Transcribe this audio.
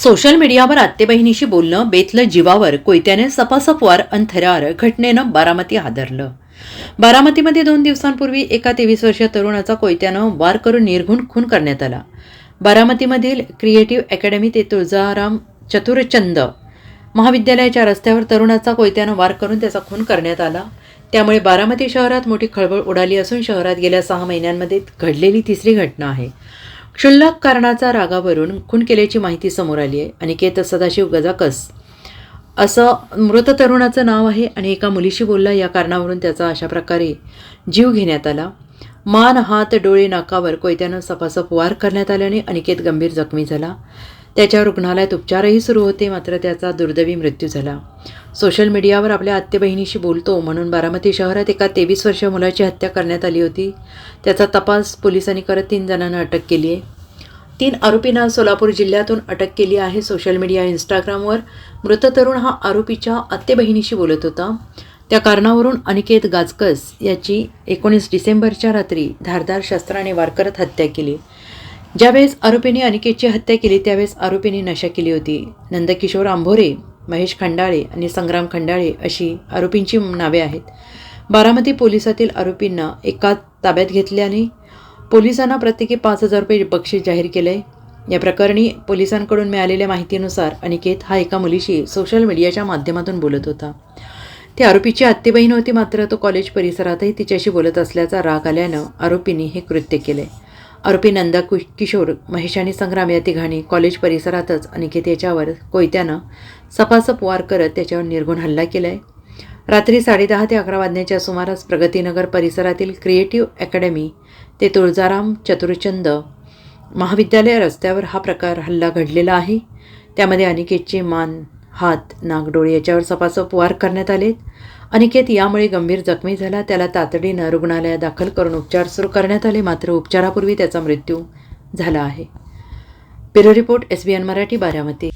Social मीडियावर आत्तेबहिणीशी बोलणं बेतलं जीवावर, कोयत्याने सपासप वार अन थरार घटनेनं बारामती हादरलं. बारामतीमध्ये 2 दिवसांपूर्वी एका 23 वर्षीय तरुणाचा कोयत्यानं वार करून निर्घृण खून करण्यात आला. बारामतीमधील क्रिएटिव्ह अकॅडमी ते तुळजाराम चतुरचंद महाविद्यालयाच्या रस्त्यावर तरुणाचा कोयत्यानं वार करून त्याचा खून करण्यात आला. त्यामुळे बारामती शहरात मोठी खळबळ उडाली असून शहरात गेल्या 6 महिन्यांमध्ये घडलेली तिसरी घटना आहे. क्षुल्लक कारणाचा रागावरून खून केल्याची माहिती समोर आली आहे. अनिकेत सदाशिव गजाकस असं मृत तरुणाचं नाव आहे आणि एका मुलीशी बोलला, या कारणावरून त्याचा अशा प्रकारे जीव घेण्यात आला. मान, हात, डोळे, नाकावर कोयत्यानं सपासप वार करण्यात आल्याने अनिकेत गंभीर जखमी झाला. त्याच्यावर रुग्णालयात उपचारही सुरू होते, मात्र त्याचा दुर्दैवी मृत्यू झाला. सोशल मीडियावर आपल्या आत्तेबहिणीशी बोलतो म्हणून बारामती शहरात एका 23 वर्षीय मुलाची हत्या करण्यात आली होती. त्याचा तपास पोलिसांनी करत 3 जणांना अटक केली आहे. 3 आरोपींना सोलापूर जिल्ह्यातून अटक केली आहे. सोशल मीडिया इंस्टाग्रामवर मृत तरुण हा आरोपीच्या आत्तेबहिणीशी बोलत होता. त्या कारणावरून अनिकेत गाजकस याची 19 डिसेंबरच्या रात्री धारदार शस्त्राने वार करत हत्या केली. ज्यावेळेस आरोपींनी अनिकेतची हत्या केली त्यावेळेस आरोपींनी नशा केली होती. नंदकिशोर आंभोरे, महेश खंडाळे आणि संग्राम खंडाळे अशी आरोपींची नावे आहेत. बारामती पोलिसातील आरोपींना एका ताब्यात घेतल्याने पोलिसांना प्रत्येकी 5,000 रुपये बक्षीस जाहीर केले. या प्रकरणी पोलिसांकडून मिळालेल्या माहितीनुसार अनिकेत हा एका मुलीशी सोशल मीडियाच्या माध्यमातून बोलत होता. ती आरोपीची आत्तेबहीण होती, मात्र तो कॉलेज परिसरातही तिच्याशी बोलत असल्याचा राग आल्यानं आरोपींनी हे कृत्य केले. आरोपी नंदा किशोर, महेश आणि संग्राम या तिघांनी कॉलेज परिसरातच अनिकेत याच्यावर कोयत्यानं सपासप वार करत त्याच्यावर निर्घृण हल्ला केला आहे. रात्री 10:30 ते 11 वाजण्याच्या सुमारास प्रगतीनगर परिसरातील क्रिएटिव्ह अकॅडमी ते तुळजाराम चतुरचंद महाविद्यालय रस्त्यावर हा हल्ला घडलेला आहे. त्यामध्ये अनिकेतचे मान, हात, नाक, डोळे याच्यावर सपासप वार करण्यात आलेत. अनिकेत यामुळे गंभीर जखमी झाला. त्याला तातडीनं रुग्णालयात दाखल करून उपचार सुरू करण्यात आले, मात्र उपचारापूर्वी त्याचा मृत्यू झाला आहे. Bureau report, SBN Marathi, Baramati.